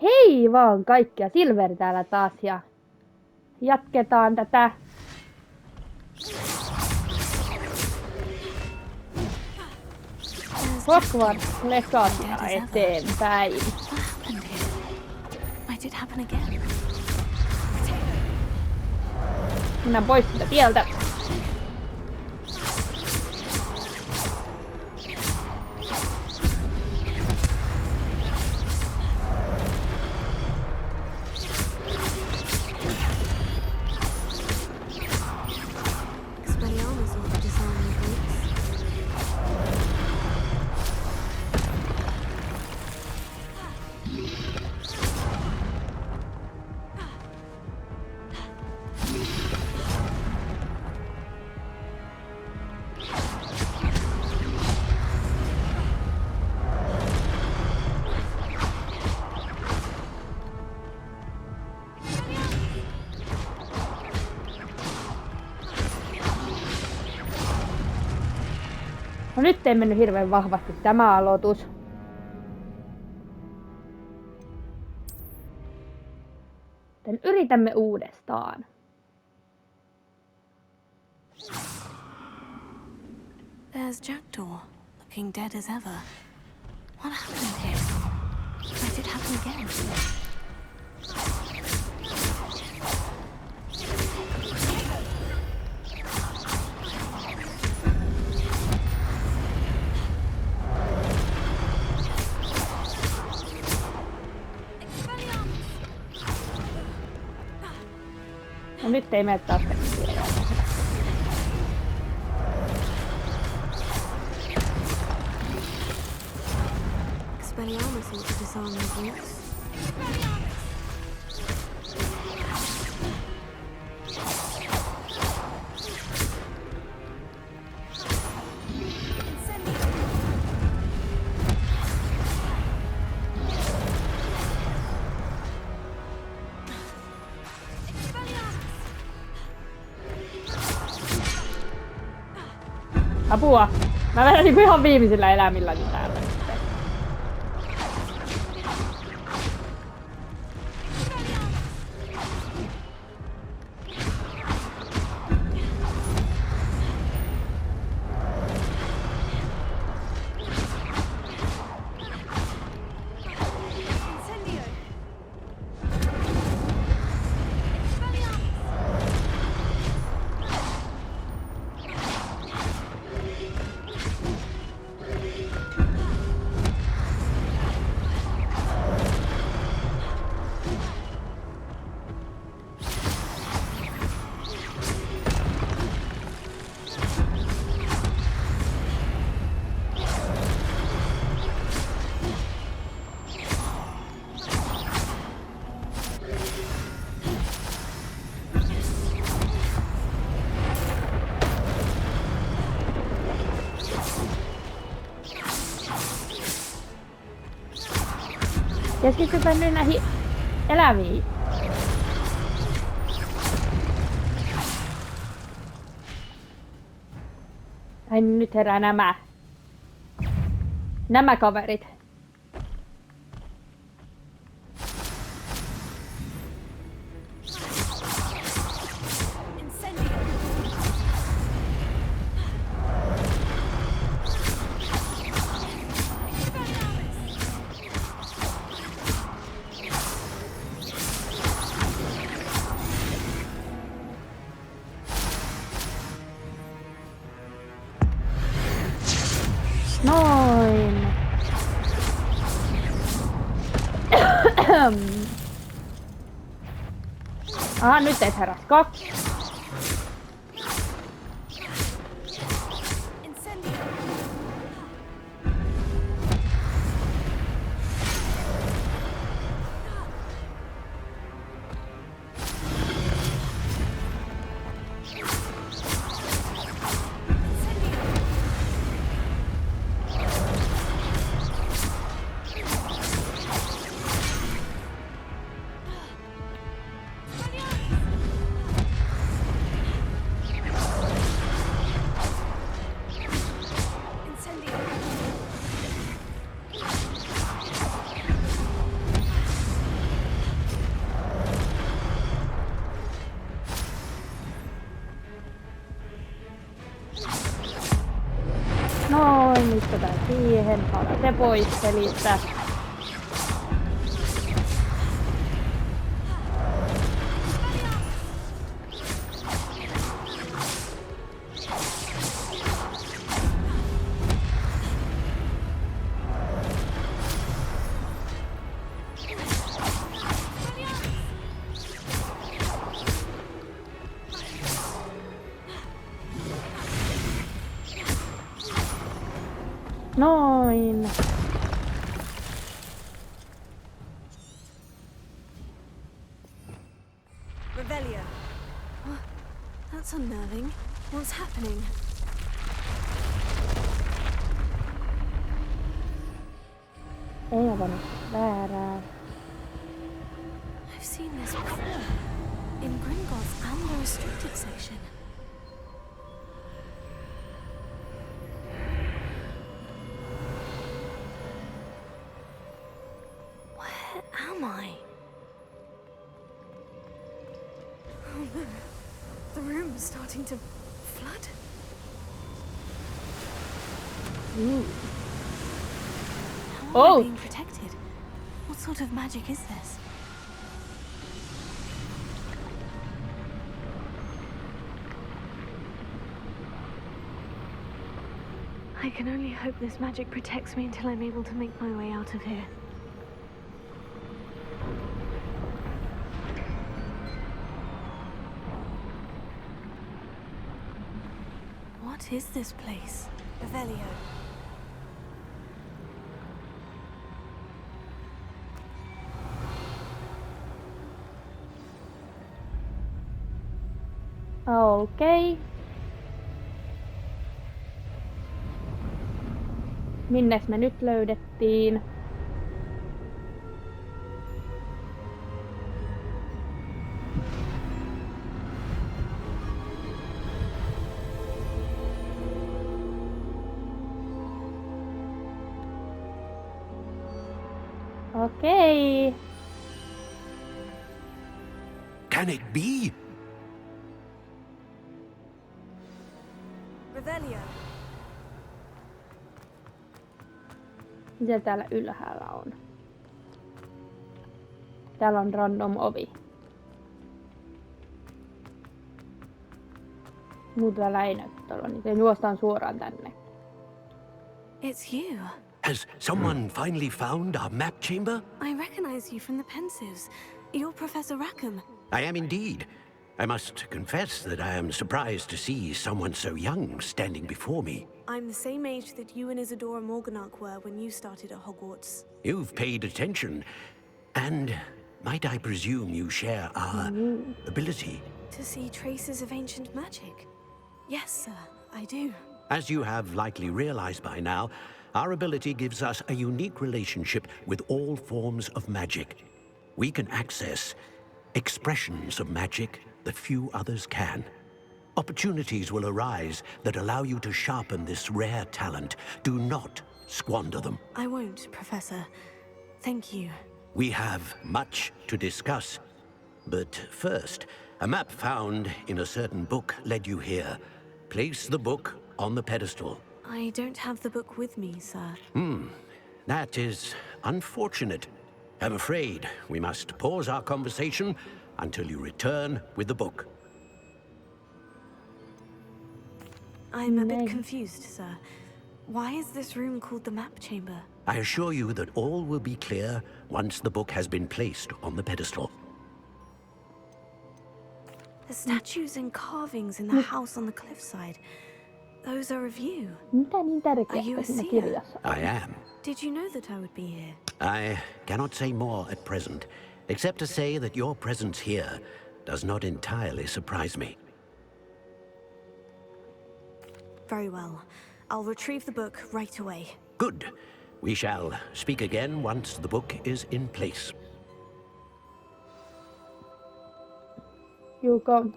Hei vaan kaikkia, Silver täällä taas ja jatketaan tätä Hogwarts Legacya eteenpäin. Mennään pois sitä tieltä. No nyt ei mennyt hirveän vahvasti tämä aloitus. Joten yritämme uudestaan. There's Jackdaw, looking dead as ever. What happened here? Why did it happen again? No nyt ei mene taas käsiä. Expelliarmus ought to disarm the brutes. Apua! Mä vedän ihan viimeisillä elämilläni täällä. Keskitypä nyt näihin eläviin. Ai nyt herää nämä kaverit. Noin. Aha, nyt et heräs 2. Pistetään siihen, saadaan se pois pelistä. Noin. Revelio. Oh, that's unnerving. What's happening? Ei avannut väärää. I've seen this before. In Gringotts and the restricted section. Where am I? Oh no. The room is starting to flood. How am I being protected? What sort of magic is this? I can only hope this magic protects me until I'm able to make my way out of here. What is this place? Revelio. Okei. Minnes me nyt löydettiin? Okei. Can it be? Revelio. Mitä täällä ylhäällä on? Täällä on random ovi. Muuta täällä ei näytä olla, niin juostaan suoraan tänne. It's you. Has someone finally found our map chamber? I recognize you from the Pensives. You're Professor Rackham. I am indeed. I must confess that I am surprised to see someone so young standing before me. I'm the same age that you and Isadora Morganach were when you started at Hogwarts. You've paid attention. And might I presume you share our ability? To see traces of ancient magic. Yes, sir, I do. As you have likely realized by now, our ability gives us a unique relationship with all forms of magic. We can access expressions of magic that few others can. Opportunities will arise that allow you to sharpen this rare talent. Do not squander them. I won't, Professor. Thank you. We have much to discuss. But first, a map found in a certain book led you here. Place the book on the pedestal. I don't have the book with me, sir. That is unfortunate. I'm afraid we must pause our conversation until you return with the book. I'm a bit confused, sir. Why is this room called the map chamber? I assure you that all will be clear once the book has been placed on the pedestal. The statues and carvings in the house on the cliffside. Those are of you. Mitä niin Are you tärkeää a siinä seer? kirjassa? I am. Did you know that I would be here? I cannot say more at present, except to say that your presence here does not entirely surprise me. Very well. I'll retrieve the book right away. Good. We shall speak again once the book is in place. You count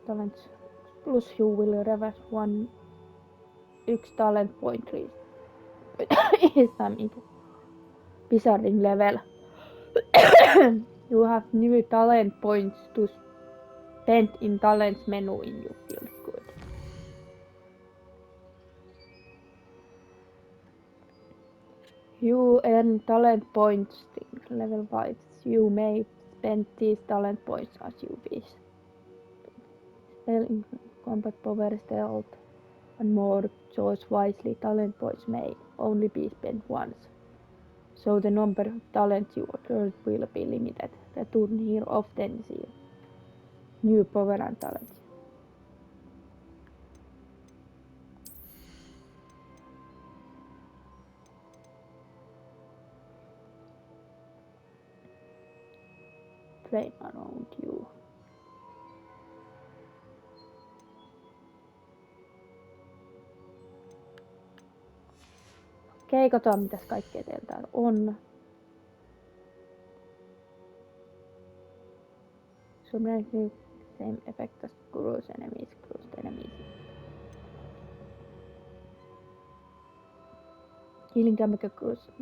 talents plus you will reverse yksi talent point is time wizarding level. You have new talent points to spend in talents menu in your field. Good. You earn talent points level 5. You may spend these talent points as you wish. Spell in combat power stealth and more. Choose wisely. Talent points may only be spent once, so the number of talents you earn will be limited. Return here often. See new power and talents. Flame around you. Okei, katsotaan mitäs kaikkea teillä täällä on. Summoning same effect as cruise enemies. Healing damage cruise.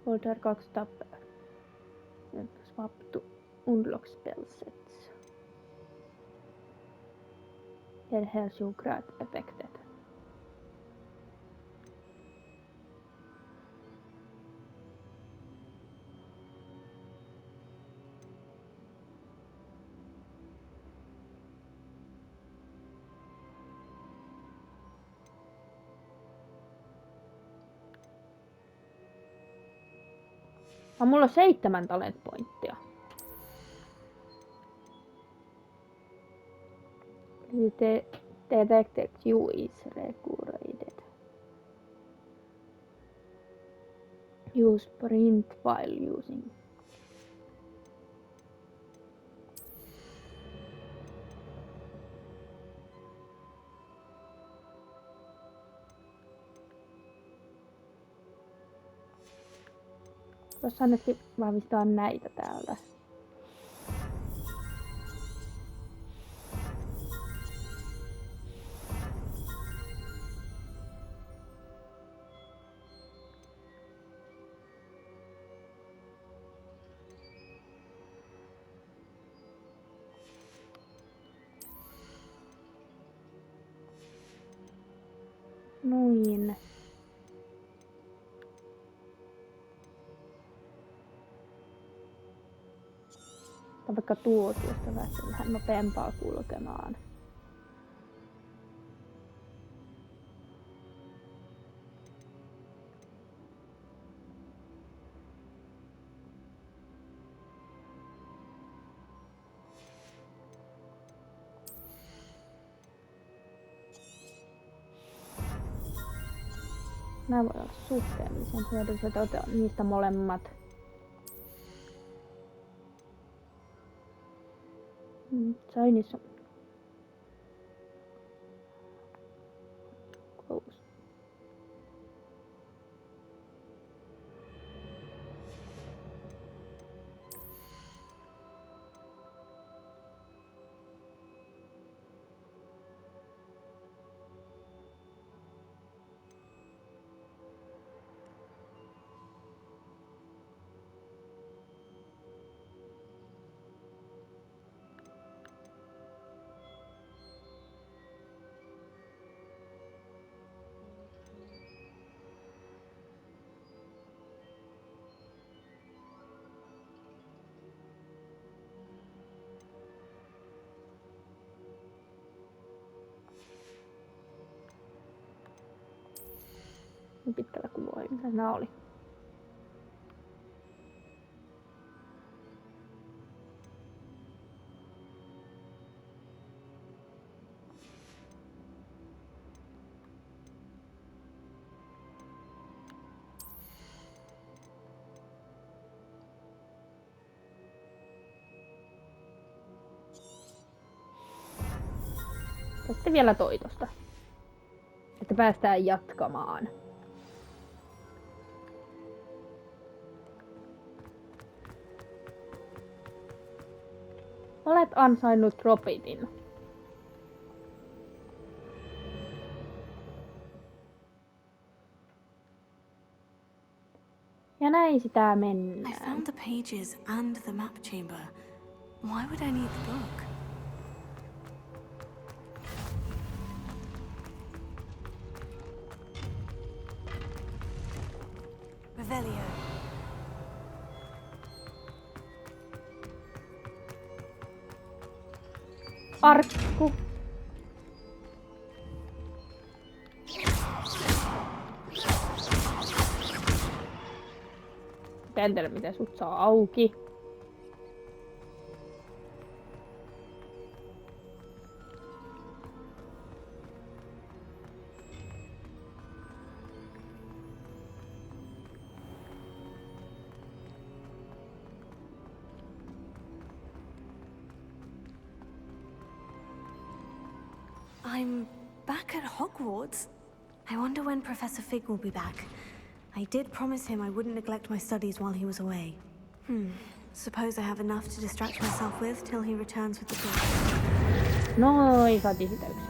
Hold R2 tab. Swap to unlock spell sets. Enhance your grad affected. Mulla on 7 talent pointtia. Detected you is recorded. Use print while using. Voisi ainakin vahvistaa näitä täältä. Noin. Tai vaikka tuosta vähän nopeampaa kulkemaan. Nämä voi olla suhteellisen hyödylliset, otetaan niistä molemmat. Chinese close. Pitkällä kuvaa, mitä nää oli. Ja sitten vielä toitosta, että päästään jatkamaan. Olet ansainnut Robinin. Ja näin sitä I mennään. found the pages and the map chamber. Why would I need the book? Revelio. Arkku. En tiedä miten sut saa auki. I'm back at Hogwarts. I wonder when Professor Fig will be back. I did promise him I wouldn't neglect my studies while he was away. Suppose I have enough to distract myself with till he returns with the book. Noin, saatiin sitä yksi.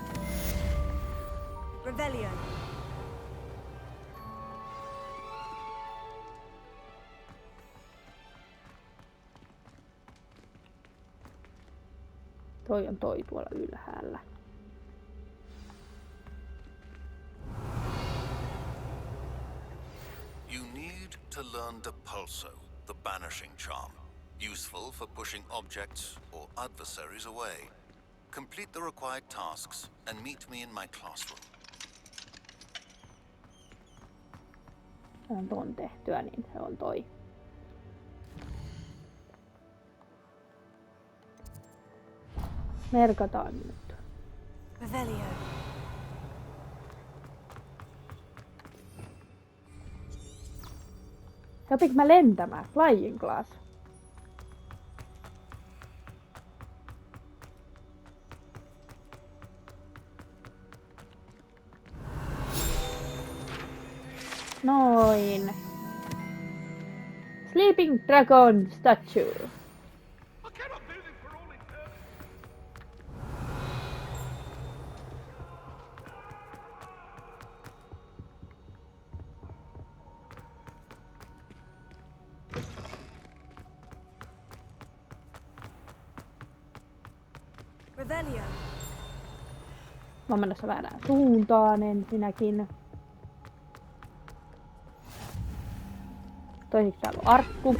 Revelio. Toi on toi tuolla ylhäällä. You need to learn Depulso, the banishing charm. Useful for pushing objects or adversaries away. Complete the required tasks and meet me in my classroom. On ton tehtyä, niin se on toi. Merkataan nyt. Revelio. Sopinko mä lentämään? Flying class. Noin. Sleeping Dragon Statue. Revelio. Mä oon menossa väärään suuntaan ensinnäkin. Toiseksi täällä on arkku.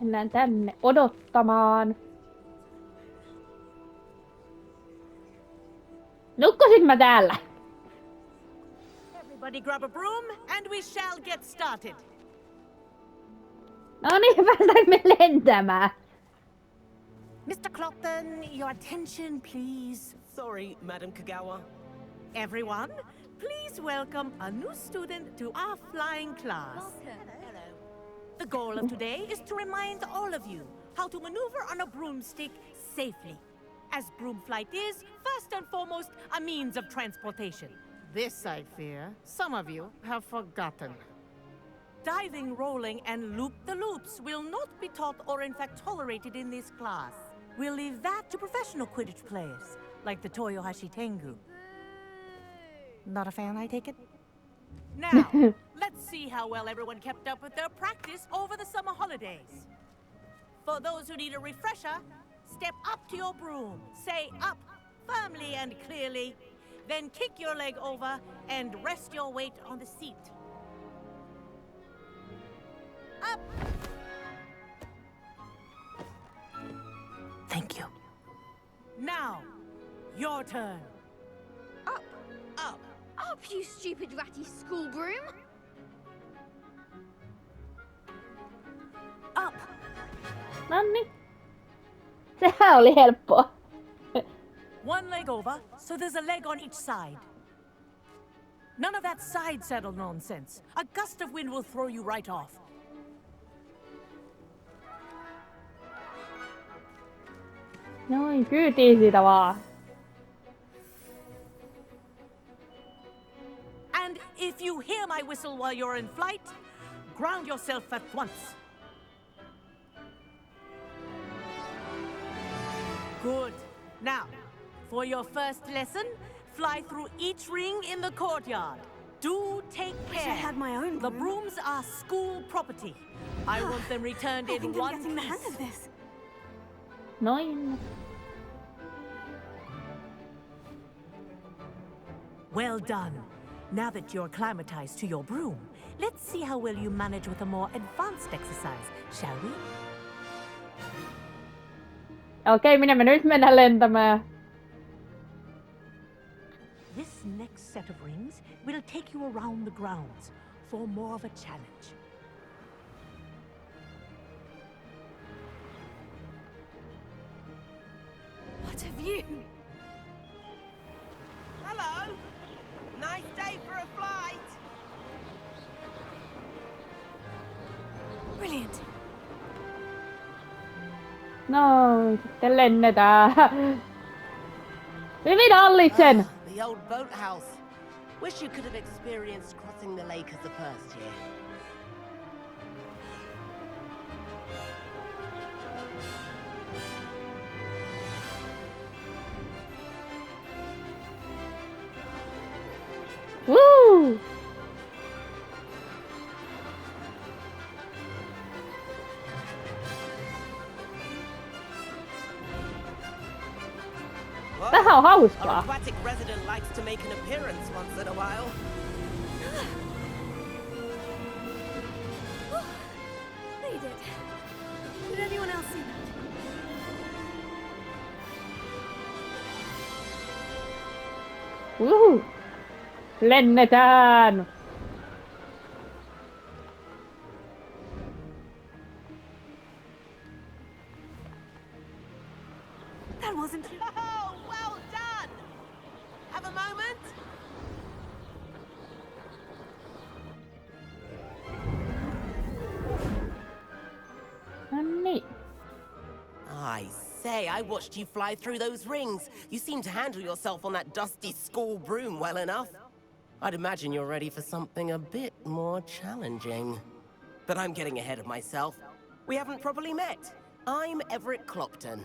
Mennään tänne odottamaan. Nukkusin mä täällä? Everybody grab a broom and we shall get started. No niin, päästäänkö me lentämään? Mr. Clopton, your attention, please. Sorry, Madam Kagawa. Everyone, please welcome a new student to our flying class. The goal of today is to remind all of you how to maneuver on a broomstick safely, as broom flight is, first and foremost, a means of transportation. This, I fear, some of you have forgotten. Diving, rolling, and loop-the-loops will not be taught or in fact tolerated in this class. We'll leave that to professional Quidditch players, like the Toyohashi Tengu. Not a fan, I take it? Now, let's see how well everyone kept up with their practice over the summer holidays. For those who need a refresher, step up to your broom, say up firmly and clearly, then kick your leg over and rest your weight on the seat. Up! Thank you. Now, your turn. Up, Up. up, you stupid ratty school broom! Up. Nonni. Sehän oli helppoa. One leg over, so there's a leg on each side. None of that side saddle nonsense. A gust of wind will throw you right off. Noin, kyytiin siitä vaan. And if you hear my whistle while you're in flight, ground yourself at once. Good. Now, for your first lesson, fly through each ring in the courtyard. Do take Wish I care. had my own The broom. brooms are school property. I want them returned I in think I'm one getting the hang piece. of this. Noin. Well done. Now that you're acclimatized to your broom, let's see how well you manage with a more advanced exercise, shall we? Okei, minä me nyt mennään lentämään. This next set of rings will take you around the grounds for more of a challenge. What a view! Hello! Nice day for a flight! Brilliant. No, sitten lennetään. Hyvin hallitsen! The old boathouse. Wish you could have experienced crossing the lake as a first year. Woo! Tähän on Our hauskaa. aquatic resident likes to make an appearance once in a while. They did. Did anyone else see that? Uhu. Lennetään! That wasn't... Oh, well done! Have a moment? No niin. I say, I watched you fly through those rings. You seem to handle yourself on that dusty school broom well enough. I'd imagine you're ready for something a bit more challenging. But I'm getting ahead of myself. We haven't properly met. I'm Everett Clopton.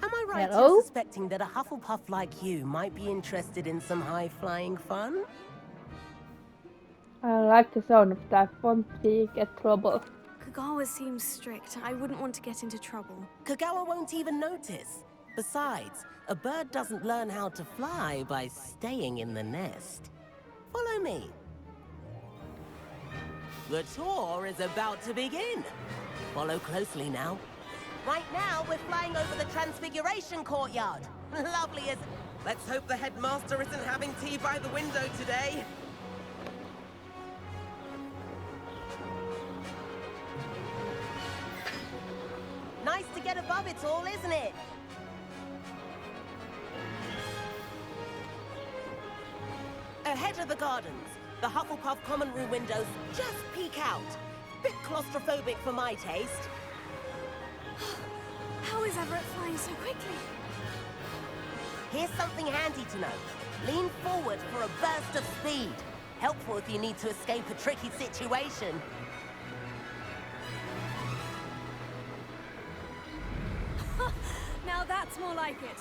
Am I right Hello? in suspecting that a Hufflepuff like you might be interested in some high-flying fun? I like the sound of that. Won't be get trouble. Kagawa seems strict. I wouldn't want to get into trouble. Kagawa won't even notice. Besides, a bird doesn't learn how to fly by staying in the nest. Follow me. The tour is about to begin. Follow closely now. Right now, we're flying over the Transfiguration Courtyard. Lovely, isn't it? Let's hope the headmaster isn't having tea by the window today. Nice to get above it all, isn't it? Ahead of the gardens, the Hufflepuff common room windows just peek out. Bit claustrophobic for my taste. How is Everett flying so quickly? Here's something handy to know. Lean forward for a burst of speed. Helpful if you need to escape a tricky situation. Now that's more like it.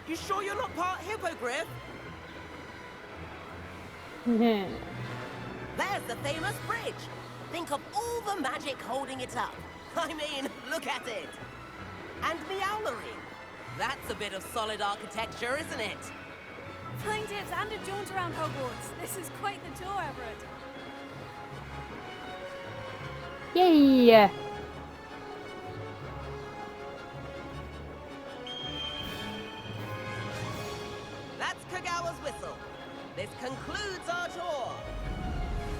You sure you're not part hippogriff? There's the famous bridge. Think of all the magic holding it up. I mean, look at it. And Meowlery. That's a bit of solid architecture, isn't it? Flying tips and a jaunt around Hogwarts. This is quite the tour, Everett. Yay! That's Kagawa's whistle. This concludes our tour.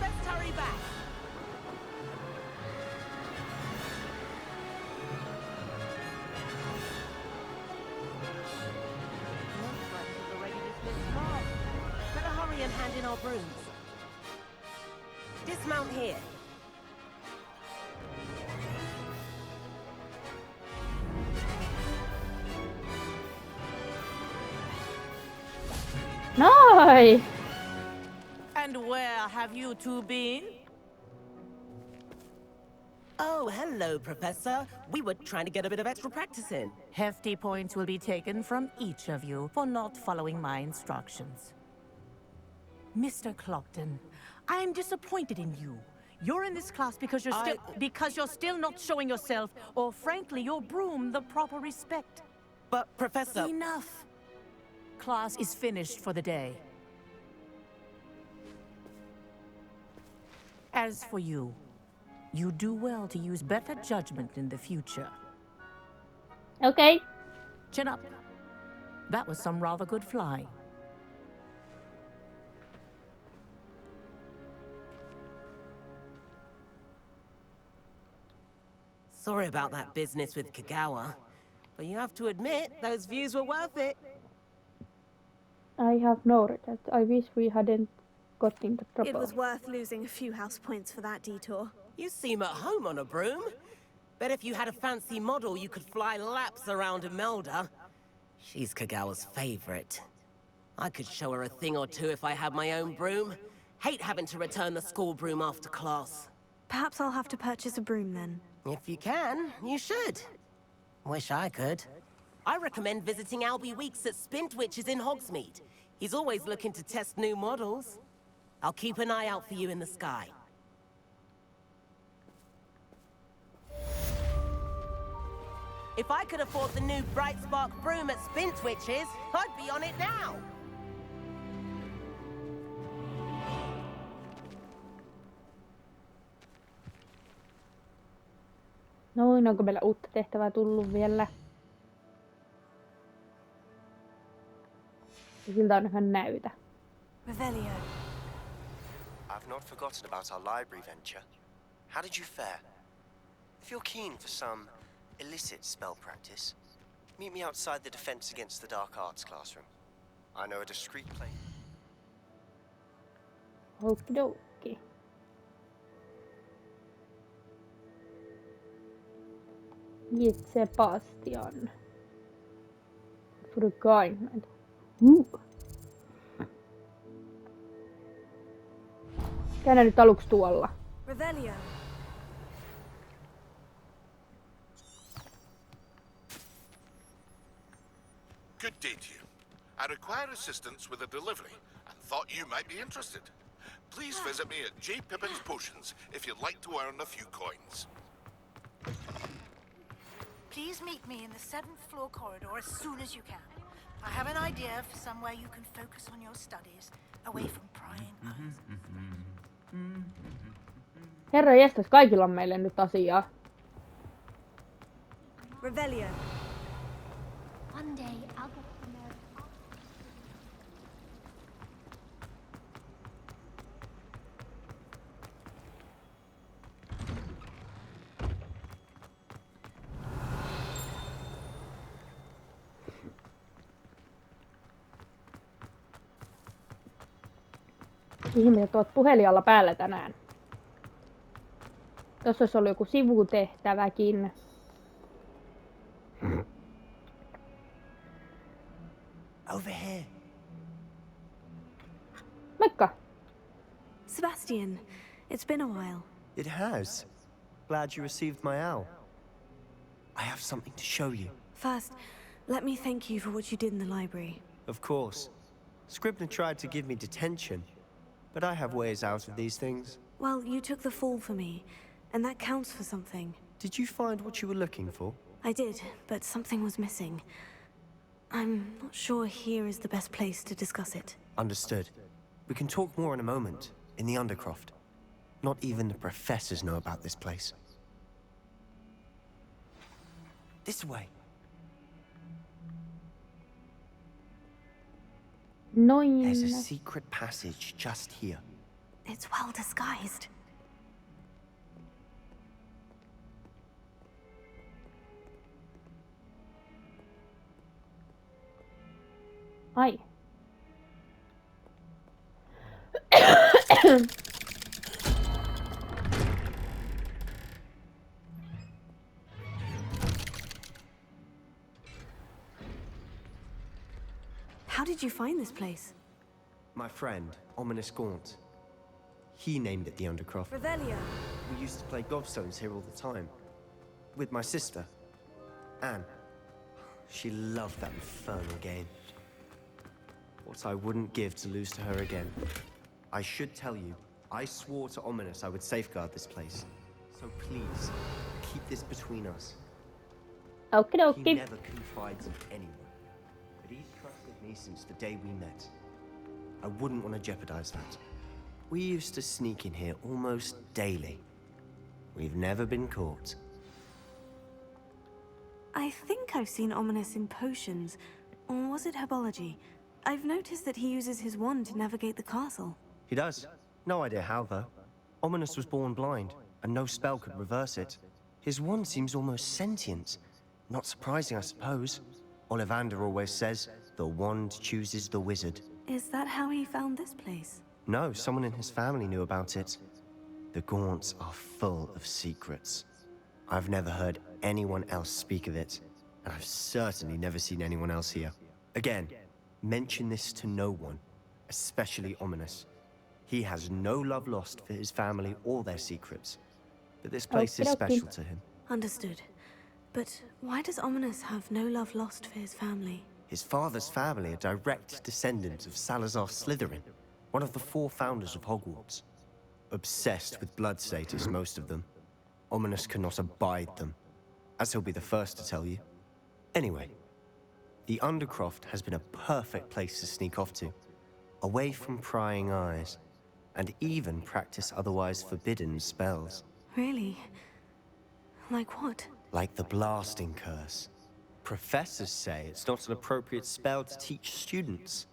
Let's hurry back. Looks like we've already dismissed class. Better hurry and hand in our brooms. Dismount here. Nice! And where have you two been? Oh, hello, Professor. We were trying to get a bit of extra practice in. Hefty points will be taken from each of you for not following my instructions. Mr. Clockton, I am disappointed in you. You're in this class because you're still not showing yourself, or frankly, your broom the proper respect. But, Professor... Enough. Class is finished for the day. As for you, you do well to use better judgment in the future. Okay. Chin up. That was some rather good flying. Sorry about that business with Kagawa, but you have to admit, those views were worth it. I have no regrets. I wish we hadn't gotten the trouble. It was worth losing a few house points for that detour. You seem at home on a broom. Bet if you had a fancy model, you could fly laps around Imelda. She's Kagawa's favorite. I could show her a thing or two if I had my own broom. Hate having to return the school broom after class. Perhaps I'll have to purchase a broom then. If you can, you should. Wish I could. I recommend visiting Albie Weeks at Spintwitches in Hogsmeade. He's always looking to test new models. I'll keep an eye out for you in the sky. If I could afford the new Bright Spark broom at Spintwitches, I'd be on it now! Noin, onko meillä uutta tehtävää tullut vielä? Siltä on ihan näytä. Revelio. I've not forgotten about our library venture. How did you fare? If you're keen for some illicit spell practice, meet me outside the Defense Against the Dark Arts classroom. I know a discreet place. Okidoki. Itse Bastion. Forgotten. Käännä nyt aluksi tuolla. Revelio. Good day to you. I require assistance with a delivery and thought you might be interested. Please visit me at J. Pippin's Potions if you'd like to earn a few coins. Please meet me in the 7th floor corridor as soon as you can. I have an idea for somewhere you can focus on your studies, away from prying eyes. Herra jestas, kaikilla on meille nyt asiaa. Revelio. One day I'll get to know. Ihmiset ovat puhelijalla päällä tänään. Tuossa olisi ollut joku sivutehtäväkin. Over here. Moikka! Sebastian, it's been a while. It has. Glad you received my owl. I have something to show you. First, let me thank you for what you did in the library. Of course. Scribner tried to give me detention, but I have ways out of these things. Well, you took the fall for me, and that counts for something. Did you find what you were looking for? I did, but something was missing. I'm not sure here is the best place to discuss it. Understood. We can talk more in a moment, in the Undercroft. Not even the professors know about this place. This way. Noin. There's a secret passage just here. It's well disguised. Ai. did you find this place? My friend, Ominous Gaunt. He named it the Undercroft. Revelio. We used to play gobstones here all the time. With my sister, Anne. She loved that infernal game. What I wouldn't give to lose to her again. I should tell you, I swore to Ominous I would safeguard this place. So please, keep this between us. Okie He dokie. never confides in anyone, but he's trusted me since the day we met. I wouldn't want to jeopardize that. We used to sneak in here almost daily. We've never been caught. I think I've seen Ominous in potions. Or was it herbology? I've noticed that he uses his wand to navigate the castle. He does. No idea how, though. Ominous was born blind, and no spell could reverse it. His wand seems almost sentient. Not surprising, I suppose. Ollivander always says, the wand chooses the wizard. Is that how he found this place? No, someone in his family knew about it. The Gaunts are full of secrets. I've never heard anyone else speak of it, and I've certainly never seen anyone else here. Again, mention this to no one, especially Ominous. He has no love lost for his family or their secrets, but this place is special to him. Understood. But why does Ominous have no love lost for his family? His father's family are direct descendants of Salazar Slytherin, one of the 4 founders of Hogwarts. Obsessed with blood status, most of them. Ominous cannot abide them, as he'll be the first to tell you. Anyway, the Undercroft has been a perfect place to sneak off to, away from prying eyes, and even practice otherwise forbidden spells. Really? Like what? Like the blasting curse. Professors say it's not an appropriate spell to teach students.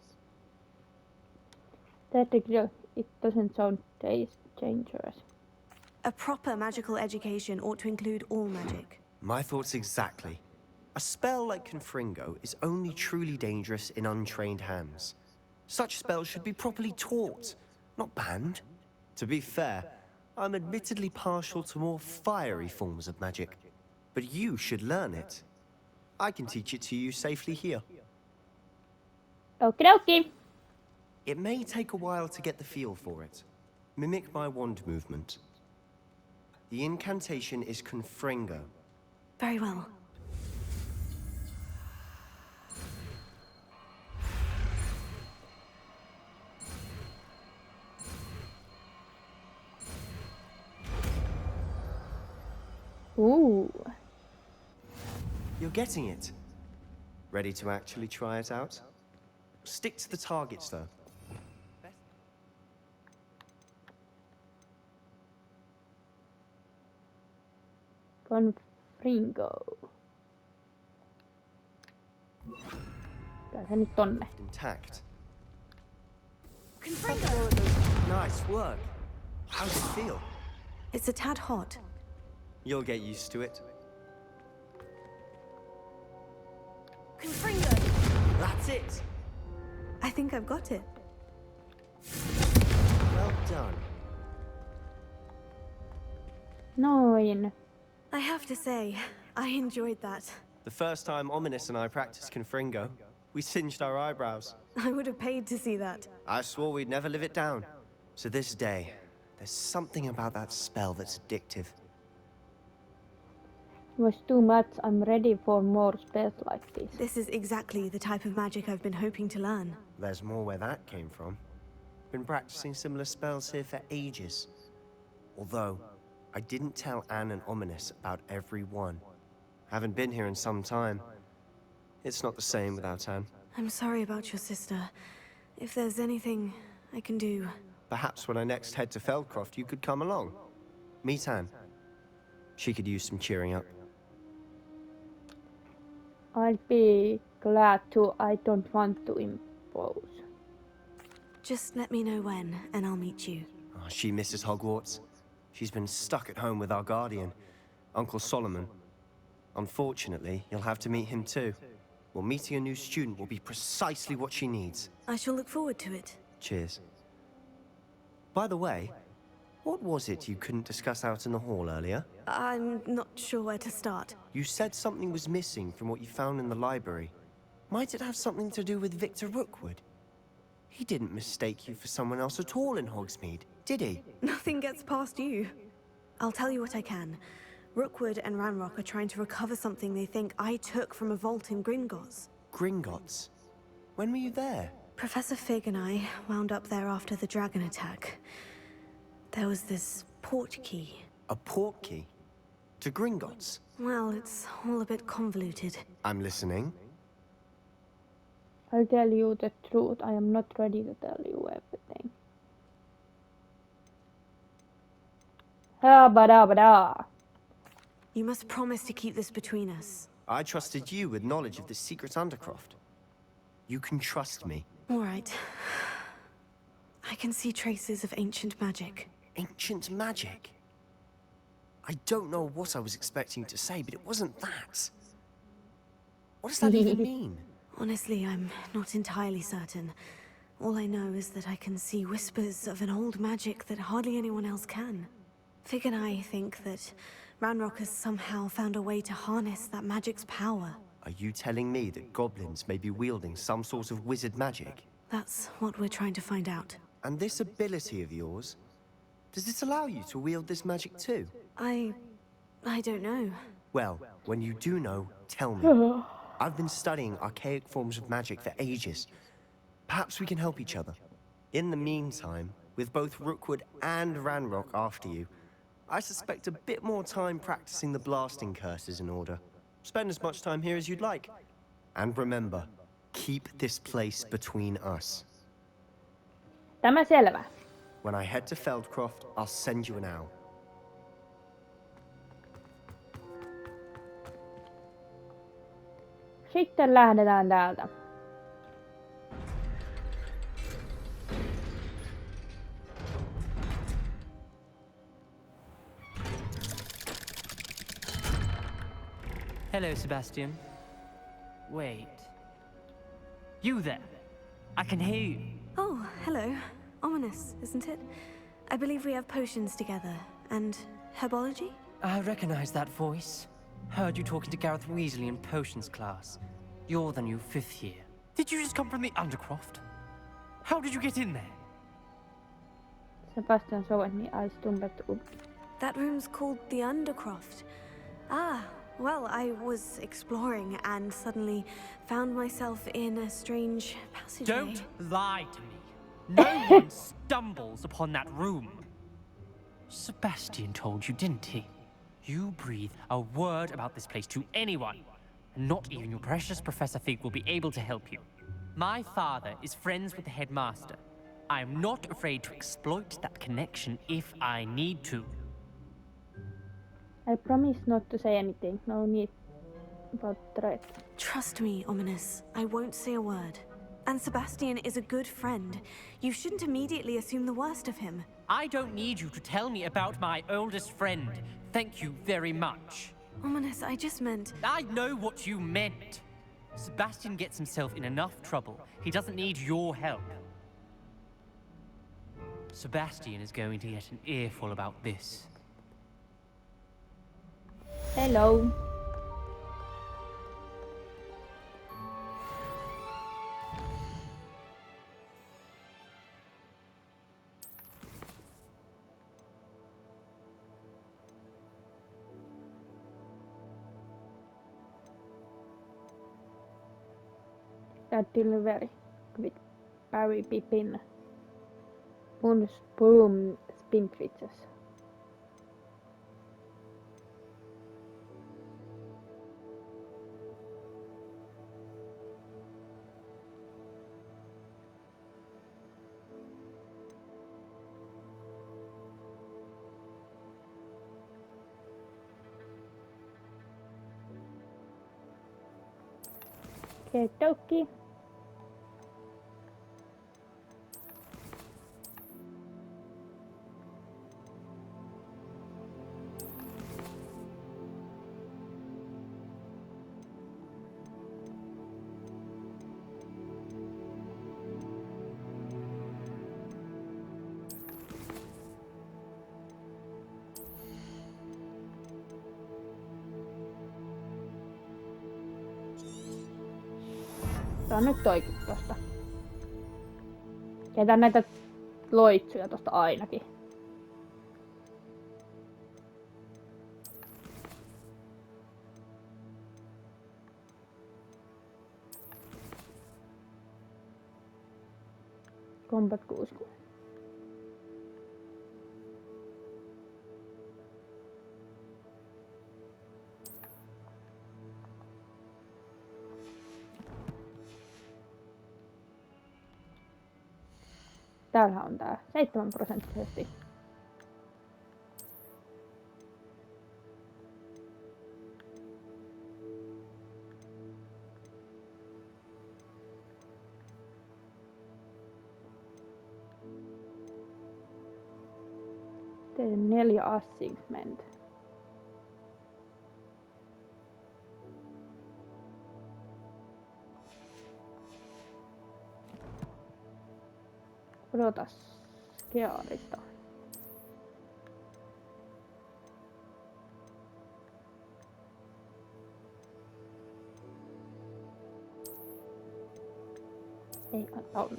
Technically, it doesn't sound dangerous. A proper magical education ought to include all magic. My thoughts exactly. A spell like Confringo is only truly dangerous in untrained hands. Such spells should be properly taught, not banned. To be fair, I'm admittedly partial to more fiery forms of magic, but you should learn it. I can teach it to you safely here. Okie dokie. It may take a while to get the feel for it. Mimic my wand movement. The incantation is Confringo. Very well. Ooh. You're getting it. Ready to actually try it out? Stick to the targets, though. Confringo. Tää se nyt tonne. Intact. Confringo! Nice work. How does it feel? It's a tad hot. You'll get used to it. Confringo! That's it. I think I've got it. Well done. Noin. I have to say, I enjoyed that. The first time Ominous and I practiced Confringo, we singed our eyebrows. I would have paid to see that. I swore we'd never live it down. To this day, there's something about that spell that's addictive. It was too much. I'm ready for more spells like this. This is exactly the type of magic I've been hoping to learn. There's more where that came from. Been practicing similar spells here for ages. Although, I didn't tell Anne and Ominous about every one. Haven't been here in some time. It's not the same without Anne. I'm sorry about your sister. If there's anything I can do... Perhaps when I next head to Feldcroft, you could come along. Meet Anne. She could use some cheering up. I'd be glad to. I don't want to impose. Just let me know when, and I'll meet you. Oh, she misses Hogwarts. She's been stuck at home with our guardian, Uncle Solomon. Unfortunately, you'll have to meet him too. Well, meeting a new student will be precisely what she needs. I shall look forward to it. Cheers. By the way, what was it you couldn't discuss out in the hall earlier? I'm not sure where to start. You said something was missing from what you found in the library. Might it have something to do with Victor Rookwood? He didn't mistake you for someone else at all in Hogsmeade, did he? Nothing gets past you. I'll tell you what I can. Rookwood and Ranrock are trying to recover something they think I took from a vault in Gringotts. Gringotts? When were you there? Professor Fig and I wound up there after the dragon attack. There was this port key. A port key? To Gringotts? Well, it's all a bit convoluted. I'm listening. I'll tell you the truth. I am not ready to tell you everything. Ha-ba-da-ba-da. You must promise to keep this between us. I trusted you with knowledge of the secret Undercroft. You can trust me. All right. I can see traces of ancient magic. Ancient magic? I don't know what I was expecting to say, but it wasn't that. What does that even mean? Honestly, I'm not entirely certain. All I know is that I can see whispers of an old magic that hardly anyone else can. Fig and I think that Ranrock has somehow found a way to harness that magic's power. Are you telling me that goblins may be wielding some sort of wizard magic? That's what we're trying to find out. And this ability of yours, does it allow you to wield this magic too? I don't know. Well, when you do know, tell me. I've been studying archaic forms of magic for ages. Perhaps we can help each other. In the meantime, with both Rookwood and Ranrock after you, I suspect a bit more time practicing the blasting curse is in order. Spend as much time here as you'd like. And remember, keep this place between us. Tämä selvä. When I head to Feldcroft, I'll send you an owl. Sitten lähdetään täältä. Hello, Sebastian. Wait. You there? I can hear you. Oh, hello. Ominous, isn't it? I believe we have potions together. And herbology? I recognize that voice. Heard you talking to Gareth Weasley in potions class. You're the new 5th year. Did you just come from the Undercroft? How did you get in there? Sebastian showed me I stumbled up. That room's called the Undercroft. Ah, well, I was exploring and suddenly found myself in a strange passageway. Don't lie to me. No one stumbles upon that room. Sebastian told you, didn't he? You breathe a word about this place to anyone, and not even your precious Professor Fig will be able to help you. My father is friends with the headmaster. I am not afraid to exploit that connection if I need to. I promise not to say anything. No need about threat. Trust me, Ominous. I won't say a word. And Sebastian is a good friend. You shouldn't immediately assume the worst of him. I don't need you to tell me about my oldest friend. Thank you very much. Ominous, I just meant... I know what you meant. Sebastian gets himself in enough trouble. He doesn't need your help. Sebastian is going to get an earful about this. Hello. That delivery with Barry Pippin. Boom, boom, spin twitches. Okie Otetaan nyt toikin tosta. Keitän näitä loitsuja tosta ainakin. Combat 60. Täällä on tää 7%. Teen 4 assignment. Odotas Gearista. Ei on.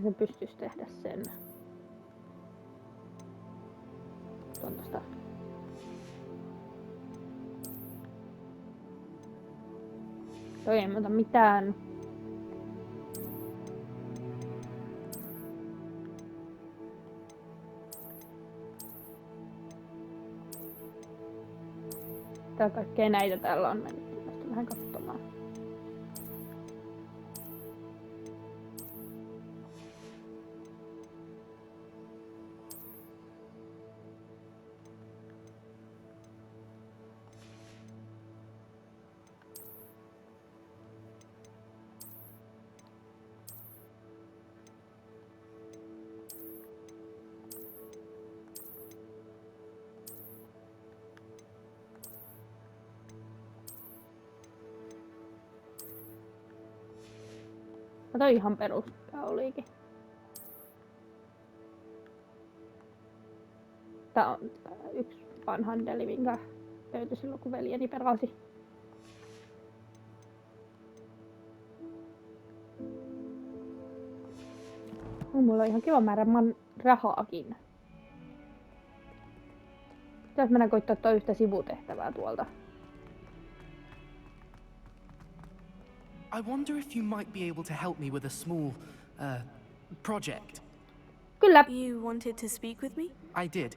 Se pystyisi tehdä sen. Tosta. Toi ei muuta mitään. Tää kaikkea näitä täällä on mennyt. Tästä vähän katsomaan. Kato ihan perus, tää olikin. Tää on yksi vanhan deli, minkä löytyi silloin kun veljeni pelasi. Mulla on ihan kiva määrä rahaakin. Pitäis mennä koittaa toi yhtä sivutehtävää tuolta. I wonder if you might be able to help me with a small, project. Kyllä. You wanted to speak with me? I did.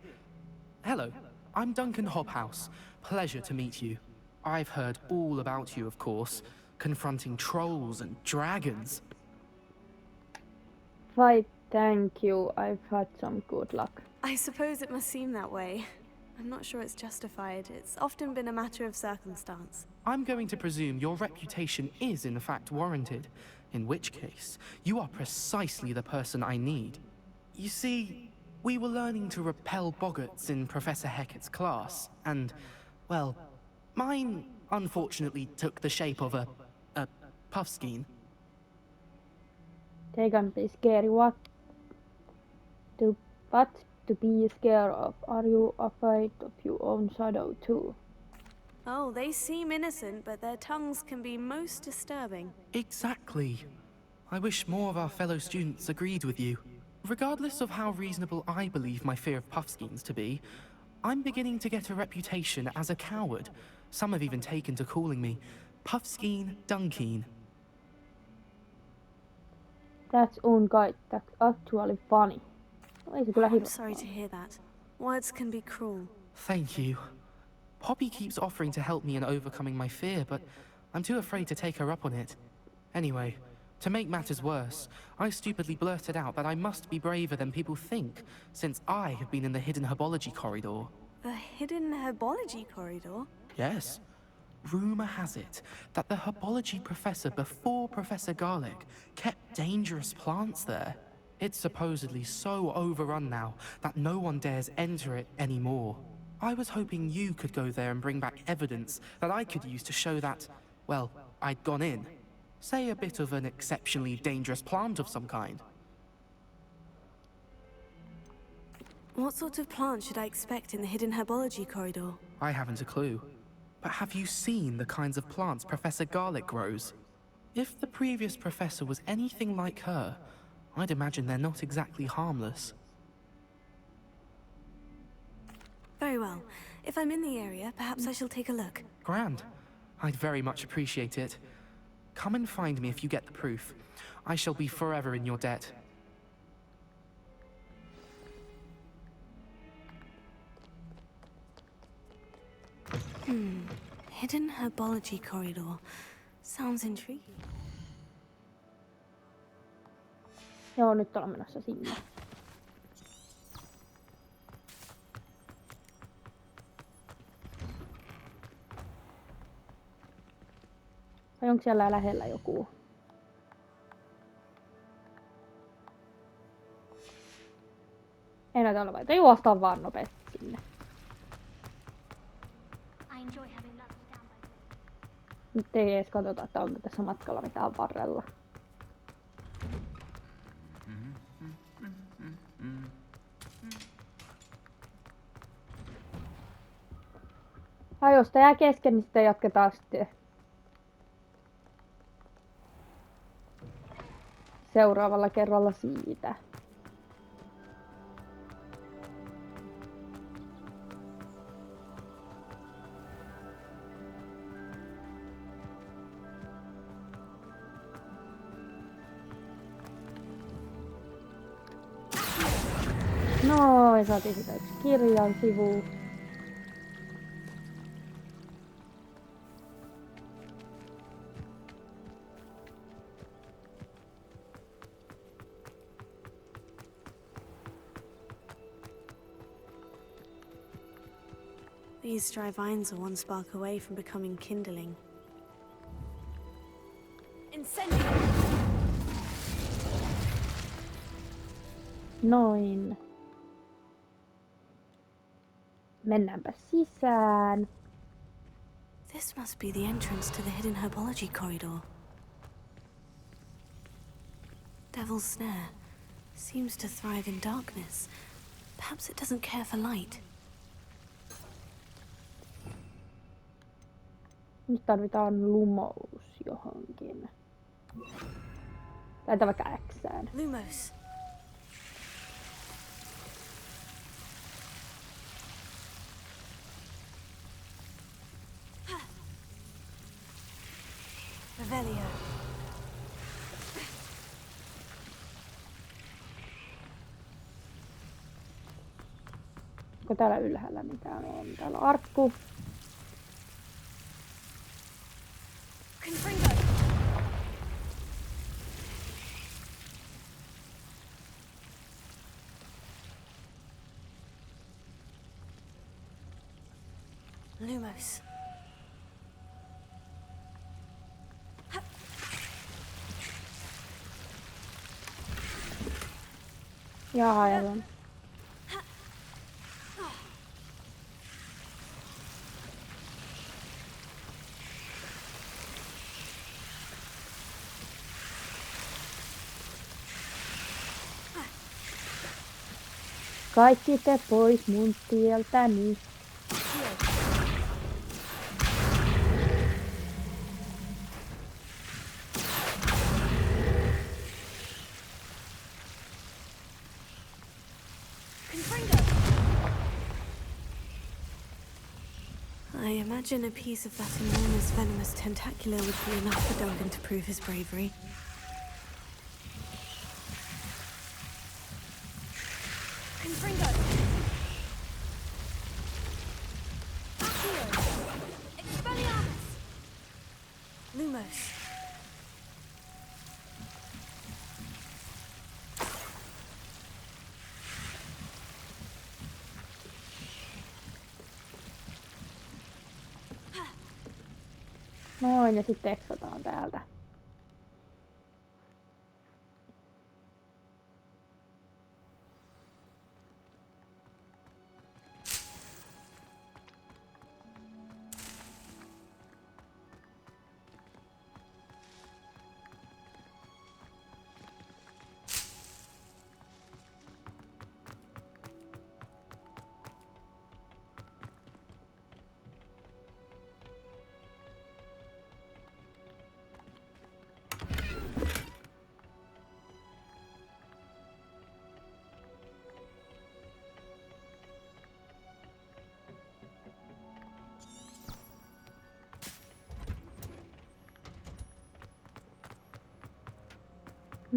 Hello, I'm Duncan Hobhouse. Pleasure to meet you. I've heard all about you, of course, confronting trolls and dragons. Why, thank you. I've had some good luck. I suppose it must seem that way. I'm not sure it's justified. It's often been a matter of circumstance. I'm going to presume your reputation is in fact warranted, in which case, you are precisely the person I need. You see, we were learning to repel boggarts in Professor Hecat's class, and, well, mine unfortunately took the shape of a puffskein. They can be scary. What to be scared of? Are you afraid of your own shadow too? Oh, they seem innocent, but their tongues can be most disturbing. Exactly. I wish more of our fellow students agreed with you. Regardless of how reasonable I believe my fear of puffskeins to be, I'm beginning to get a reputation as a coward. Some have even taken to calling me Puffskein Dunkeen. That's that's actually funny. I'm sorry to hear that. Words can be cruel. Thank you. Poppy keeps offering to help me in overcoming my fear, but I'm too afraid to take her up on it. Anyway, to make matters worse, I stupidly blurted out that I must be braver than people think, since I have been in the hidden herbology corridor. The hidden herbology corridor? Yes. Rumor has it that the herbology professor before Professor Garlic kept dangerous plants there. It's supposedly so overrun now that no one dares enter it anymore. I was hoping you could go there and bring back evidence that I could use to show that, well, I'd gone in. Say a bit of an exceptionally dangerous plant of some kind. What sort of plant should I expect in the hidden herbology corridor? I haven't a clue. But have you seen the kinds of plants Professor Garlic grows? If the previous professor was anything like her, I'd imagine they're not exactly harmless. Very well. If I'm in the area, perhaps I shall take a look. Grand. I'd very much appreciate it. Come and find me if you get the proof. I shall be forever in your debt. Hidden herbology corridor. Sounds intriguing. Joo, nyt ollaan menossa sinne. Vai onko siellä lähellä joku? Ei näytä olevan, että juostaan vaan nopeasti sinne. Nyt ei edes katsota, että onko tässä matkalla mitään varrella. Jos tää jää kesken, niin sitten jatketaan sitten seuraavalla kerralla siitä. Noin, saatiin sitä yksi kirjan sivu. These dry vines are one spark away from becoming kindling. Incendio! Noin. Mennäänpä sisään. This must be the entrance to the hidden herbology corridor. Devil's Snare seems to thrive in darkness. Perhaps it doesn't care for light. Nyt tarvitaan lumous johonkin. Laita vaikka Xään. Lumos. Revelio. Onko täällä ylhäällä mitään on? Täällä on arkku. Confringo. Lumos. Ja aivan. Kaikki te pois mun tieltäni. I imagine a piece of that enormous venomous tentacular would be enough for Duncan to prove his bravery. Confringo! Accio! Expelliarmus! Lumos. Noin, ja sitten eksotaan täältä.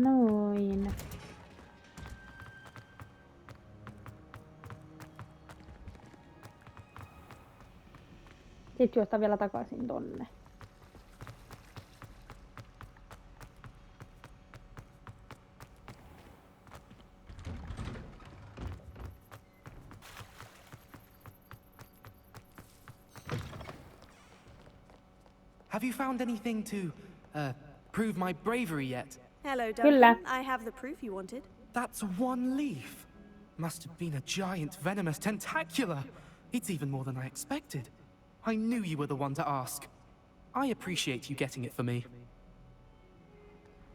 Noin. Sitten juosta vielä takaisin tonne. Have you found anything to, prove my bravery yet? Hello, Kyllä. Duncan. I have the proof you wanted. That's one leaf. Must have been a giant venomous tentacula. It's even more than I expected. I knew you were the one to ask. I appreciate you getting it for me.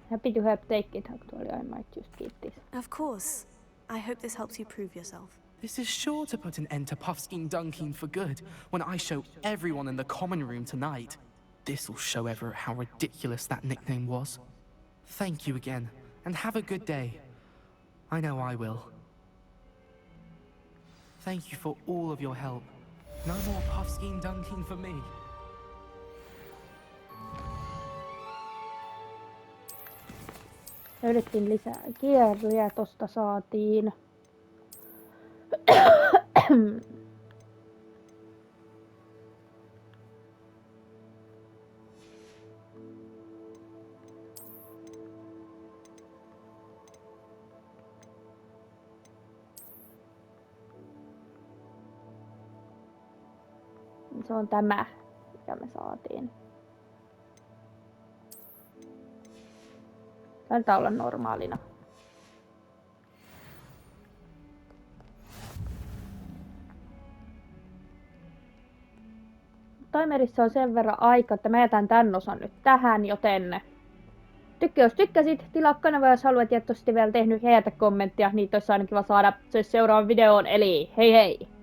Happy to help take it. Actually, I might just keep this. Of course. I hope this helps you prove yourself. This is sure to put an end to Puffskein Dunkeen for good when I show everyone in the common room tonight. This'll show Everett how ridiculous that nickname was. Thank you again, and have a good day. I know I will. Thank you for all of your help. No more Puffskein Dunkeen for me. Löydettiin lisää kierriä, tosta saatiin. Se on tämä, mikä me saatiin. Taitaa olla normaalina. Timerissa on sen verran aika, että mä jätän tän osan nyt tähän, joten jos tykkäsit, tilaa kanava, jos haluat, ja et ole vielä tehnyt, ja jätä kommenttia, niitä olisi aina kiva saada seuraavan videoon, eli hei hei!